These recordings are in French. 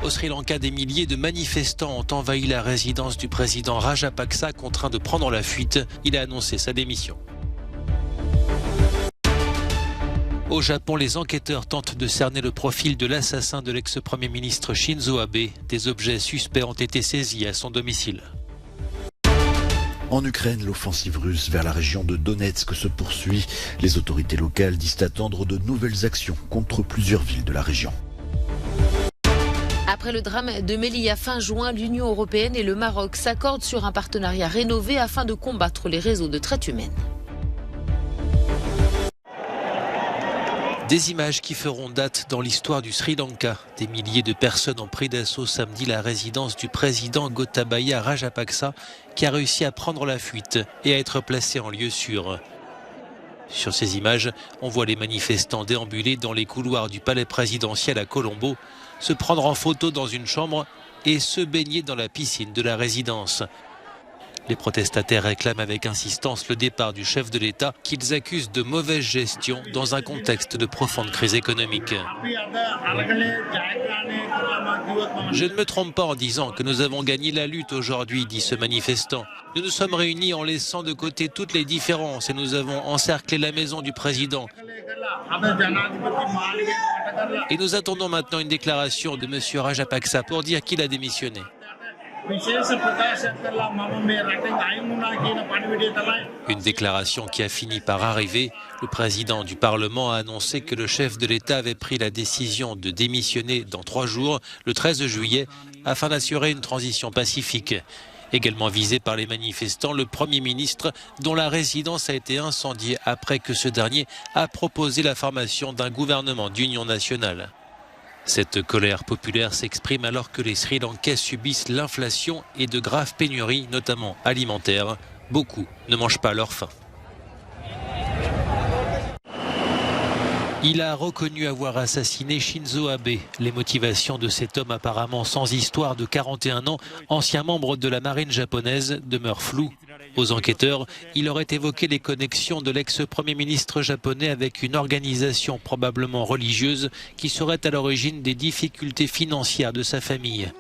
Au Sri Lanka, des milliers de manifestants ont envahi la résidence du président Rajapaksa, contraint de prendre la fuite. Il a annoncé sa démission. Au Japon, les enquêteurs tentent de cerner le profil de l'assassin de l'ex-premier ministre Shinzo Abe. Des objets suspects ont été saisis à son domicile. En Ukraine, l'offensive russe vers la région de Donetsk se poursuit. Les autorités locales disent attendre de nouvelles actions contre plusieurs villes de la région. Après le drame de Melilla fin juin, l'Union européenne et le Maroc s'accordent sur un partenariat rénové afin de combattre les réseaux de traite humaine. Des images qui feront date dans l'histoire du Sri Lanka. Des milliers de personnes ont pris d'assaut samedi la résidence du président Gotabaya Rajapaksa, qui a réussi à prendre la fuite et à être placé en lieu sûr. Sur ces images, on voit les manifestants déambuler dans les couloirs du palais présidentiel à Colombo, se prendre en photo dans une chambre et se baigner dans la piscine de la résidence. Les protestataires réclament avec insistance le départ du chef de l'État qu'ils accusent de mauvaise gestion dans un contexte de profonde crise économique. Je ne me trompe pas en disant que nous avons gagné la lutte aujourd'hui, dit ce manifestant. Nous nous sommes réunis en laissant de côté toutes les différences et nous avons encerclé la maison du président. Et nous attendons maintenant une déclaration de M. Rajapaksa pour dire qu'il a démissionné. Une déclaration qui a fini par arriver. Le président du Parlement a annoncé que le chef de l'État avait pris la décision de démissionner dans 3 jours, le 13 juillet, afin d'assurer une transition pacifique. Également visé par les manifestants, le Premier ministre, dont la résidence a été incendiée après que ce dernier a proposé la formation d'un gouvernement d'union nationale. Cette colère populaire s'exprime alors que les Sri Lankais subissent l'inflation et de graves pénuries, notamment alimentaires. Beaucoup ne mangent pas leur faim. Il a reconnu avoir assassiné Shinzo Abe. Les motivations de cet homme apparemment sans histoire de 41 ans, ancien membre de la marine japonaise, demeurent floues. Aux enquêteurs, il aurait évoqué les connexions de l'ex-premier ministre japonais avec une organisation probablement religieuse qui serait à l'origine des difficultés financières de sa famille.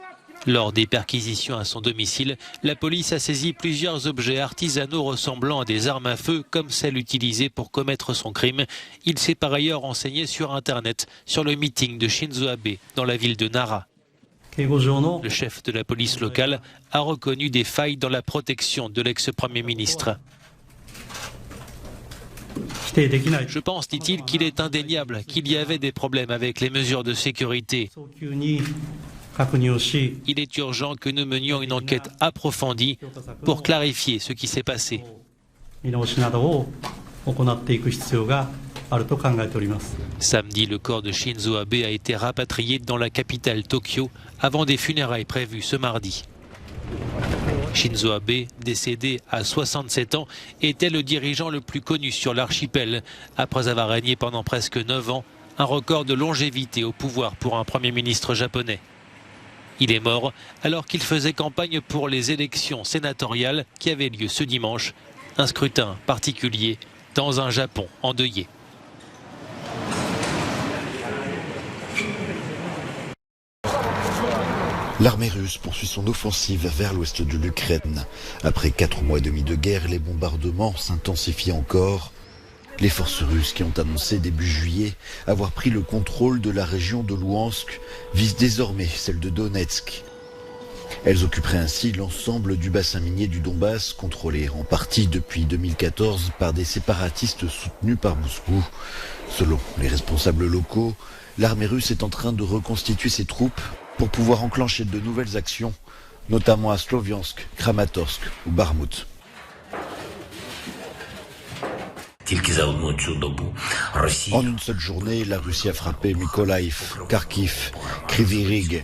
Lors des perquisitions à son domicile, la police a saisi plusieurs objets artisanaux ressemblant à des armes à feu comme celles utilisées pour commettre son crime. Il s'est par ailleurs renseigné sur Internet sur le meeting de Shinzo Abe dans la ville de Nara. Le chef de la police locale a reconnu des failles dans la protection de l'ex-premier ministre. Je pense, dit-il, qu'il est indéniable qu'il y avait des problèmes avec les mesures de sécurité. Il est urgent que nous menions une enquête approfondie pour clarifier ce qui s'est passé. Samedi, le corps de Shinzo Abe a été rapatrié dans la capitale Tokyo avant des funérailles prévues ce mardi. Shinzo Abe, décédé à 67 ans, était le dirigeant le plus connu sur l'archipel, après avoir régné pendant presque 9 ans, un record de longévité au pouvoir pour un Premier ministre japonais. Il est mort alors qu'il faisait campagne pour les élections sénatoriales qui avaient lieu ce dimanche, un scrutin particulier dans un Japon endeuillé. L'armée russe poursuit son offensive vers l'ouest de l'Ukraine. Après 4 mois et demi de guerre, les bombardements s'intensifient encore. Les forces russes qui ont annoncé début juillet avoir pris le contrôle de la région de Louhansk visent désormais celle de Donetsk. Elles occuperaient ainsi l'ensemble du bassin minier du Donbass, contrôlé en partie depuis 2014 par des séparatistes soutenus par Moscou. Selon les responsables locaux, l'armée russe est en train de reconstituer ses troupes pour pouvoir enclencher de nouvelles actions, notamment à Sloviansk, Kramatorsk ou Bakhmout. En une seule journée, la Russie a frappé Mykolaiv, Kharkiv, Kryvyi Rih,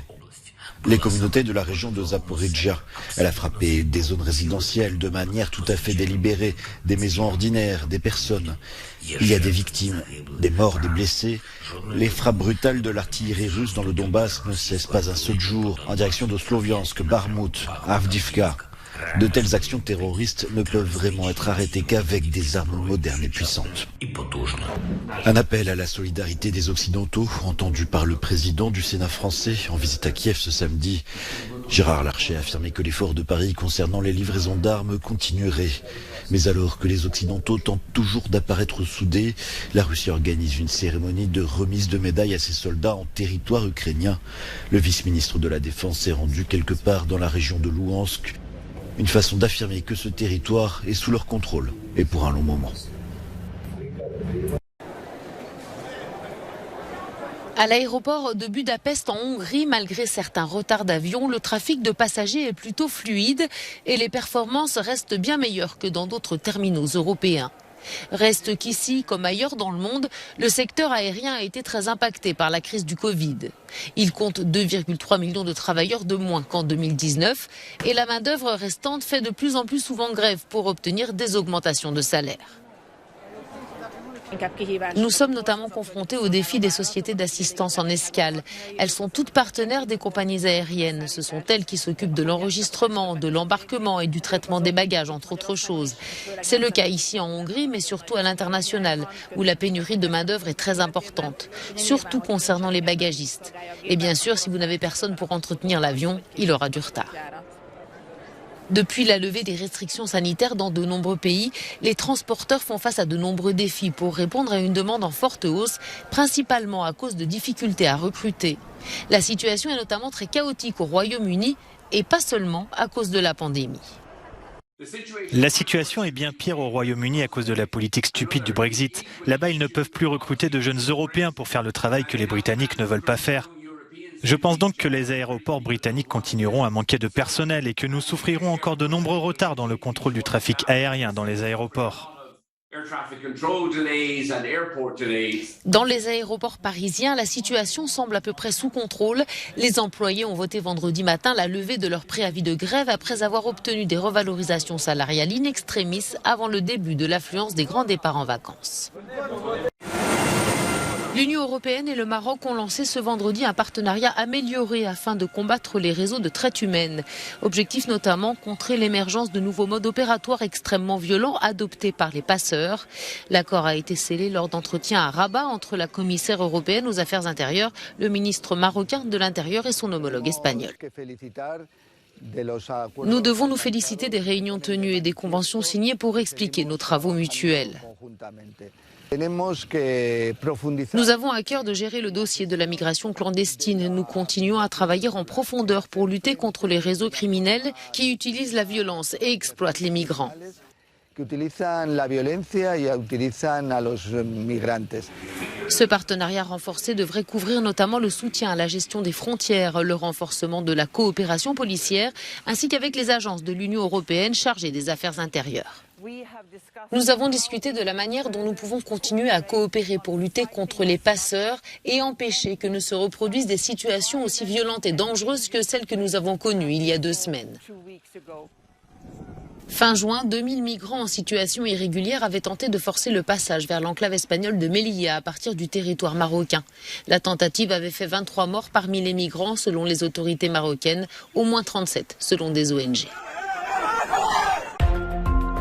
les communautés de la région de Zaporizhzhia. Elle a frappé des zones résidentielles de manière tout à fait délibérée, des maisons ordinaires, des personnes. Il y a des victimes, des morts, des blessés. Les frappes brutales de l'artillerie russe dans le Donbass ne cessent pas un seul jour, en direction de Sloviansk, Bakhmout, Avdiivka. De telles actions terroristes ne peuvent vraiment être arrêtées qu'avec des armes modernes et puissantes. Un appel à la solidarité des Occidentaux, entendu par le président du Sénat français en visite à Kiev ce samedi. Gérard Larcher a affirmé que l'effort de Paris concernant les livraisons d'armes continuerait. Mais alors que les Occidentaux tentent toujours d'apparaître soudés, la Russie organise une cérémonie de remise de médailles à ses soldats en territoire ukrainien. Le vice-ministre de la Défense s'est rendu quelque part dans la région de Louhansk. Une façon d'affirmer que ce territoire est sous leur contrôle, et pour un long moment. À l'aéroport de Budapest en Hongrie, malgré certains retards d'avion, le trafic de passagers est plutôt fluide et les performances restent bien meilleures que dans d'autres terminaux européens. Reste qu'ici, comme ailleurs dans le monde, le secteur aérien a été très impacté par la crise du Covid. Il compte 2,3 millions de travailleurs de moins qu'en 2019 et la main-d'œuvre restante fait de plus en plus souvent grève pour obtenir des augmentations de salaire. Nous sommes notamment confrontés au défi des sociétés d'assistance en escale. Elles sont toutes partenaires des compagnies aériennes. Ce sont elles qui s'occupent de l'enregistrement, de l'embarquement et du traitement des bagages, entre autres choses. C'est le cas ici en Hongrie, mais surtout à l'international, où la pénurie de main-d'œuvre est très importante, surtout concernant les bagagistes. Et bien sûr, si vous n'avez personne pour entretenir l'avion, il aura du retard. Depuis la levée des restrictions sanitaires dans de nombreux pays, les transporteurs font face à de nombreux défis pour répondre à une demande en forte hausse, principalement à cause de difficultés à recruter. La situation est notamment très chaotique au Royaume-Uni et pas seulement à cause de la pandémie. La situation est bien pire au Royaume-Uni à cause de la politique stupide du Brexit. Là-bas, ils ne peuvent plus recruter de jeunes Européens pour faire le travail que les Britanniques ne veulent pas faire. Je pense donc que les aéroports britanniques continueront à manquer de personnel et que nous souffrirons encore de nombreux retards dans le contrôle du trafic aérien dans les aéroports. Dans les aéroports parisiens, la situation semble à peu près sous contrôle. Les employés ont voté vendredi matin la levée de leur préavis de grève après avoir obtenu des revalorisations salariales in extremis avant le début de l'affluence des grands départs en vacances. L'Union européenne et le Maroc ont lancé ce vendredi un partenariat amélioré afin de combattre les réseaux de traite humaine. Objectif notamment contrer l'émergence de nouveaux modes opératoires extrêmement violents adoptés par les passeurs. L'accord a été scellé lors d'entretiens à Rabat entre la commissaire européenne aux affaires intérieures, le ministre marocain de l'Intérieur et son homologue espagnol. Nous devons nous féliciter des réunions tenues et des conventions signées pour expliquer nos travaux mutuels. Nous avons à cœur de gérer le dossier de la migration clandestine. Nous continuons à travailler en profondeur pour lutter contre les réseaux criminels qui utilisent la violence et exploitent les migrants. Ce partenariat renforcé devrait couvrir notamment le soutien à la gestion des frontières, le renforcement de la coopération policière, ainsi qu'avec les agences de l'Union européenne chargées des affaires intérieures. Nous avons discuté de la manière dont nous pouvons continuer à coopérer pour lutter contre les passeurs et empêcher que ne se reproduisent des situations aussi violentes et dangereuses que celles que nous avons connues il y a 2 semaines. Fin juin, 2000 migrants en situation irrégulière avaient tenté de forcer le passage vers l'enclave espagnole de Melilla à partir du territoire marocain. La tentative avait fait 23 morts parmi les migrants selon les autorités marocaines, au moins 37 selon des ONG.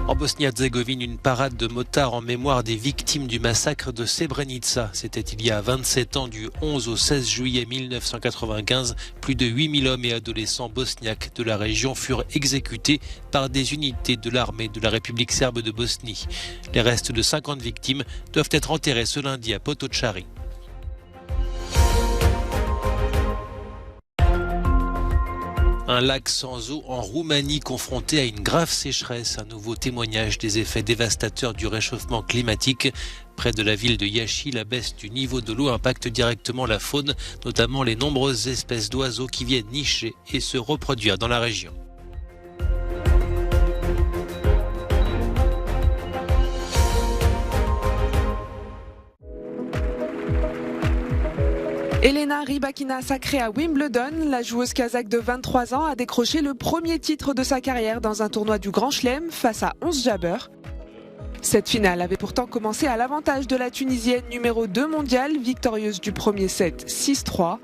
En Bosnie-Herzégovine, une parade de motards en mémoire des victimes du massacre de Srebrenica. C'était il y a 27 ans, du 11 au 16 juillet 1995. Plus de 8000 hommes et adolescents bosniaques de la région furent exécutés par des unités de l'armée de la République serbe de Bosnie. Les restes de 50 victimes doivent être enterrés ce lundi à Potocari. Un lac sans eau en Roumanie confronté à une grave sécheresse. Un nouveau témoignage des effets dévastateurs du réchauffement climatique. Près de la ville de Iași, la baisse du niveau de l'eau impacte directement la faune, notamment les nombreuses espèces d'oiseaux qui viennent nicher et se reproduire dans la région. Elena Rybakina sacrée à Wimbledon, la joueuse kazakh de 23 ans a décroché le premier titre de sa carrière dans un tournoi du Grand Chelem face à Ons Jabeur. Cette finale avait pourtant commencé à l'avantage de la Tunisienne numéro 2 mondiale, victorieuse du premier set 6-3.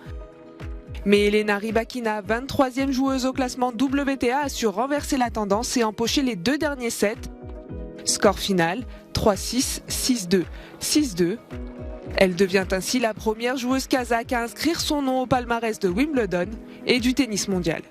Mais Elena Rybakina, 23e joueuse au classement WTA, a su renverser la tendance et empocher les 2 derniers sets. Score final, 3-6, 6-2, 6-2. Elle devient ainsi la première joueuse kazakh à inscrire son nom au palmarès de Wimbledon et du tennis mondial.